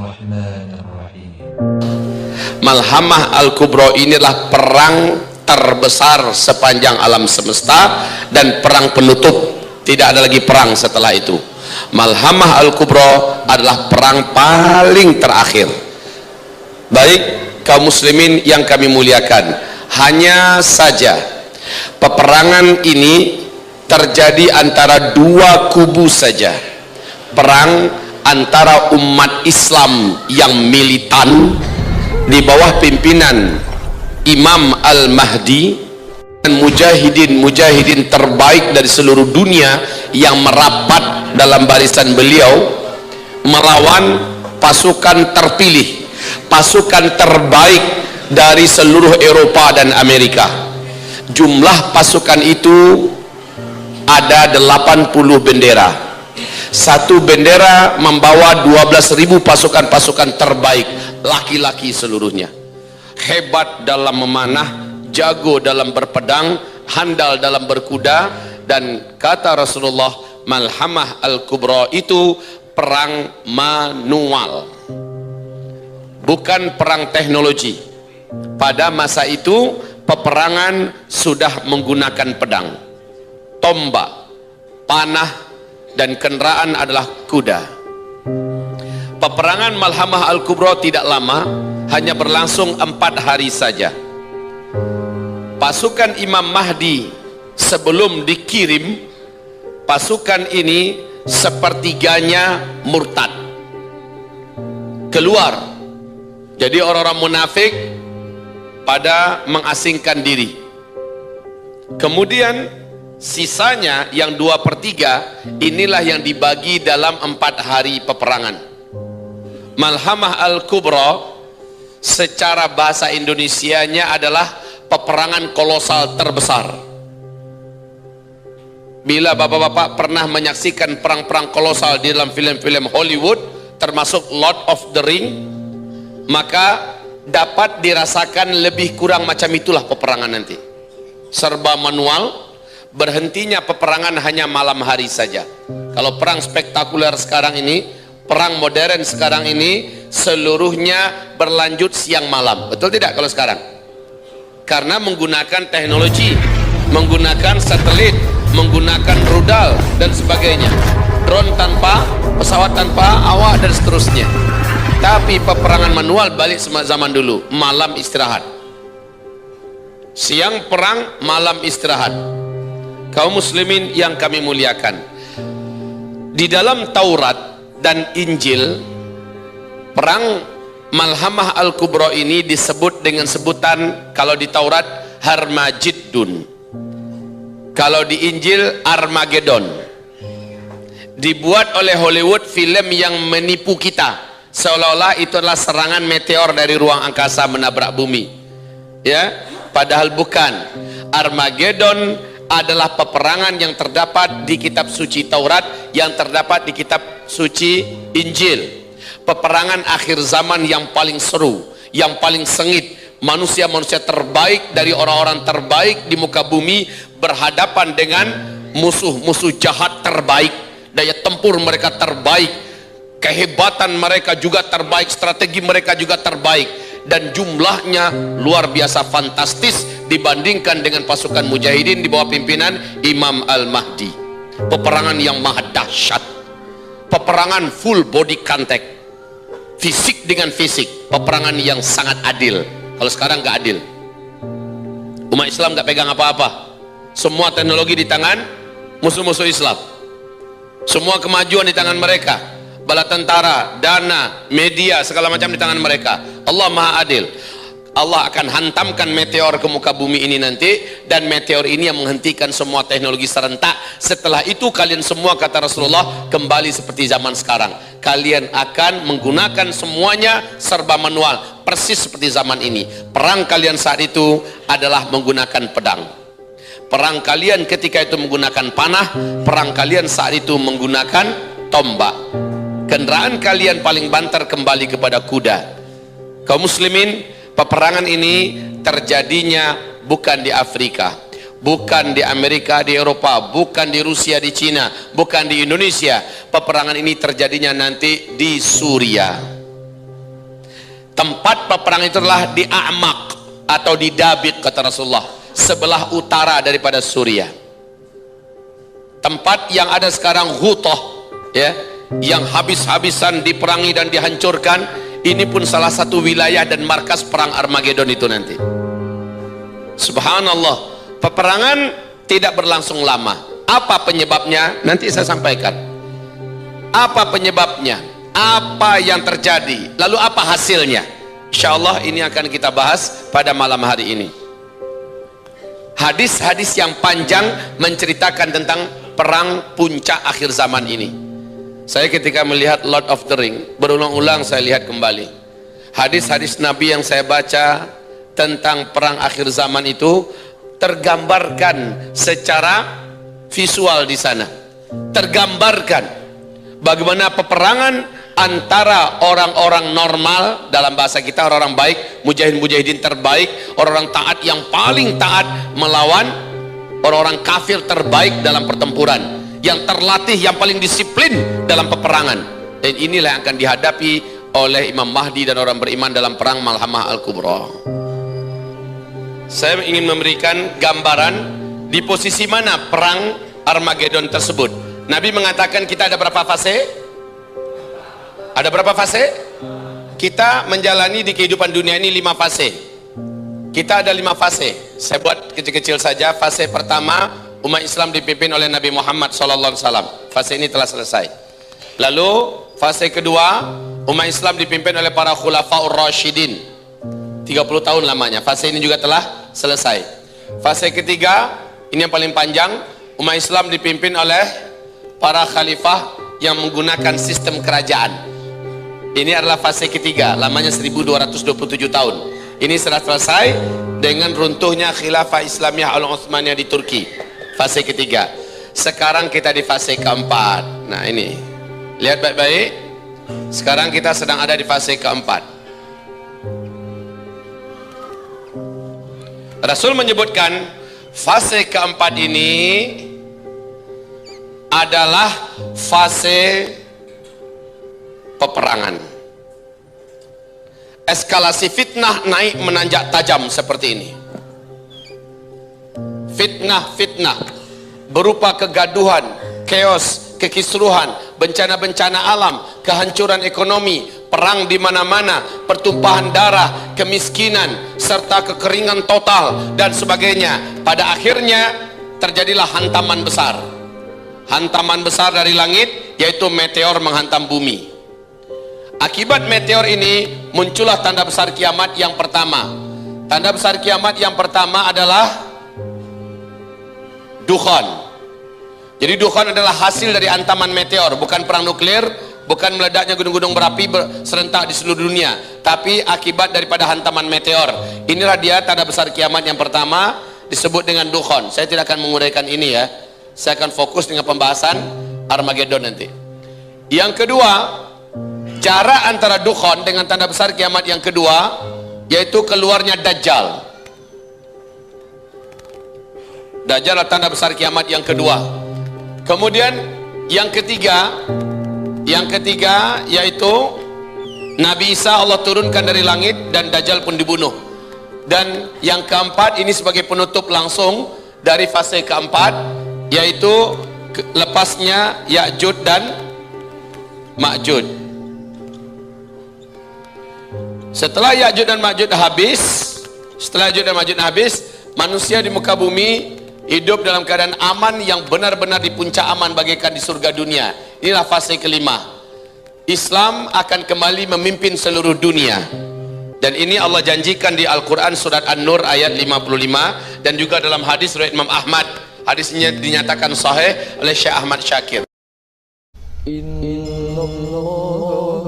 Bismillahirrahmanirrahim. Malhamah Al-Kubra inilah perang terbesar sepanjang alam semesta dan perang penutup. Tidak ada lagi perang setelah itu. Malhamah Al-Kubra adalah perang paling terakhir. Baik kaum muslimin yang kami muliakan, hanya saja peperangan ini terjadi antara dua kubu saja. Perang antara umat Islam yang militan di bawah pimpinan Imam Al-Mahdi dan mujahidin terbaik dari seluruh dunia yang merapat dalam barisan beliau melawan pasukan terpilih, pasukan terbaik dari seluruh Eropa dan Amerika. Jumlah pasukan itu ada 80 bendera. Satu bendera membawa 12.000 pasukan-pasukan terbaik, laki-laki seluruhnya. Hebat dalam memanah, jago dalam berpedang, handal dalam berkuda. Dan kata Rasulullah, Malhamah Al-Kubra itu perang manual, bukan perang teknologi. Pada masa itu peperangan sudah menggunakan pedang, tombak, panah, dan kendaraan adalah kuda. Peperangan Malhamah Al-Kubra tidak lama, hanya berlangsung 4 hari saja. Pasukan Imam Mahdi sebelum dikirim, pasukan ini sepertiganya murtad, keluar. Jadi orang-orang munafik pada mengasingkan diri. Kemudian sisanya yang 2/3 inilah yang dibagi dalam 4 hari peperangan. Malhamah Al-Kubra secara bahasa Indonesianya adalah peperangan kolosal terbesar. Bila bapak-bapak pernah menyaksikan perang-perang kolosal di dalam film-film Hollywood, termasuk Lord of the Ring, maka dapat dirasakan lebih kurang macam itulah peperangan nanti. Serba manual, berhentinya peperangan hanya malam hari saja. Kalau perang spektakuler sekarang ini, perang modern sekarang ini, seluruhnya berlanjut siang malam. Betul tidak kalau sekarang? Karena menggunakan teknologi, menggunakan satelit, menggunakan rudal dan sebagainya, drone tanpa, pesawat tanpa awak dan seterusnya. Tapi peperangan manual balik zaman dulu, malam istirahat, siang perang, malam istirahat. Kaum muslimin yang kami muliakan, di dalam Taurat dan Injil, perang Malhamah Al-Kubra ini disebut dengan sebutan, kalau di Taurat Harmajiddun, kalau di Injil Armageddon. Dibuat oleh Hollywood film yang menipu kita, seolah-olah itu adalah serangan meteor dari ruang angkasa menabrak bumi, ya, padahal bukan. Armageddon adalah peperangan yang terdapat di kitab suci Taurat, yang terdapat di kitab suci Injil. Peperangan akhir zaman yang paling seru, yang paling sengit. Manusia-manusia terbaik dari orang-orang terbaik di muka bumi berhadapan dengan musuh-musuh jahat terbaik. Daya tempur mereka terbaik, kehebatan mereka juga terbaik, strategi mereka juga terbaik, dan jumlahnya luar biasa fantastis dibandingkan dengan pasukan mujahidin di bawah pimpinan Imam Al-Mahdi. Peperangan yang maha dahsyat, peperangan full body contact, fisik dengan fisik, peperangan yang sangat adil. Kalau sekarang nggak adil, umat Islam nggak pegang apa-apa, semua teknologi di tangan musuh-musuh Islam, semua kemajuan di tangan mereka, bala tentara, dana, media, segala macam di tangan mereka. Allah maha adil. Allah akan hantamkan meteor ke muka bumi ini nanti, dan meteor ini yang menghentikan semua teknologi serentak. Setelah itu kalian semua, kata Rasulullah, kembali seperti zaman sekarang. Kalian akan menggunakan semuanya serba manual, persis seperti zaman ini. Perang kalian saat itu adalah menggunakan pedang. Perang kalian ketika itu menggunakan panah. Perang kalian saat itu menggunakan tombak. Kendaraan kalian paling banter kembali kepada kuda. Kaum muslimin, peperangan ini terjadinya bukan di Afrika, bukan di Amerika, di Eropa, bukan di Rusia, di Cina, bukan di Indonesia. Peperangan ini terjadinya nanti di Suriah. Tempat peperang itu adalah di A'maq atau di Dabiq kata Rasulullah, sebelah utara daripada Suriah. Tempat yang ada sekarang Ghutah, ya, yang habis-habisan diperangi dan dihancurkan, ini pun salah satu wilayah dan markas perang Armageddon itu nanti. Subhanallah, peperangan tidak berlangsung lama. Apa penyebabnya? Nanti saya sampaikan. Apa penyebabnya? Apa yang terjadi? Lalu apa hasilnya? Insya Allah ini akan kita bahas pada malam hari ini. Hadis-hadis yang panjang menceritakan tentang perang puncak akhir zaman ini. Saya ketika melihat Lord of the Ring, berulang-ulang saya lihat kembali hadis-hadis Nabi yang saya baca tentang perang akhir zaman itu, tergambarkan secara visual di sana. Tergambarkan bagaimana peperangan antara orang-orang normal, dalam bahasa kita orang-orang baik, mujahidin terbaik, orang-orang taat yang paling taat melawan orang-orang kafir terbaik dalam pertempuran, yang terlatih, yang paling disiplin dalam peperangan. Dan inilah yang akan dihadapi oleh Imam Mahdi dan orang beriman dalam perang Malhamah Al-Kubra. Saya ingin memberikan gambaran di posisi mana perang Armageddon tersebut. Nabi mengatakan kita ada berapa fase? Ada berapa fase? Kita menjalani di kehidupan dunia ini 5 fase. Kita ada 5 fase. Saya buat kecil-kecil saja. Fase pertama, umat Islam dipimpin oleh Nabi Muhammad SAW. Fase ini telah selesai. Lalu fase kedua, umat Islam dipimpin oleh para khulafaur rasyidin. 30 tahun lamanya. Fase ini juga telah selesai. Fase ketiga, ini yang paling panjang, umat Islam dipimpin oleh para khalifah yang menggunakan sistem kerajaan. Ini adalah fase ketiga, lamanya 1227 tahun. Ini sudah selesai dengan runtuhnya khilafah Islamiyah Al-Utsmaniyah di Turki. Fase ketiga. Sekarang kita di fase keempat. Nah ini, lihat baik-baik. Sekarang kita sedang ada di fase keempat. Rasul menyebutkan fase keempat ini adalah fase peperangan. Eskalasi fitnah naik menanjak tajam seperti ini. Fitnah berupa kegaduhan, chaos, kekisruhan, bencana-bencana alam, kehancuran ekonomi, perang di mana-mana, pertumpahan darah, kemiskinan, serta kekeringan total dan sebagainya. Pada akhirnya terjadilah hantaman besar. Hantaman besar dari langit, yaitu meteor menghantam bumi. Akibat meteor ini muncullah tanda besar kiamat yang pertama. Tanda besar kiamat yang pertama adalah dukhan. Jadi dukhan adalah hasil dari hantaman meteor, bukan perang nuklir, bukan meledaknya gunung-gunung berapi serentak di seluruh dunia, tapi akibat daripada hantaman meteor. Inilah dia tanda besar kiamat yang pertama, disebut dengan dukhan. Saya tidak akan menguraikan ini ya. Saya akan fokus dengan pembahasan Armageddon nanti. Yang kedua, jarak antara dukhan dengan tanda besar kiamat yang kedua, yaitu keluarnya Dajjal. Dajjal adalah tanda besar kiamat yang kedua. Kemudian yang ketiga yaitu Nabi Isa Allah turunkan dari langit dan Dajjal pun dibunuh. Dan yang keempat ini sebagai penutup langsung dari fase keempat, yaitu lepasnya Ya'juj dan Ma'juj. Setelah Ya'juj dan Ma'juj habis, manusia di muka bumi hidup dalam keadaan aman yang benar-benar di puncak aman bagaikan di surga dunia. Inilah fase kelima. Islam akan kembali memimpin seluruh dunia. Dan ini Allah janjikan di Al-Quran surat An-Nur ayat 55, dan juga dalam hadis riwayat Imam Ahmad. Hadisnya dinyatakan sahih oleh Syekh Ahmad Syakir. Inna Allah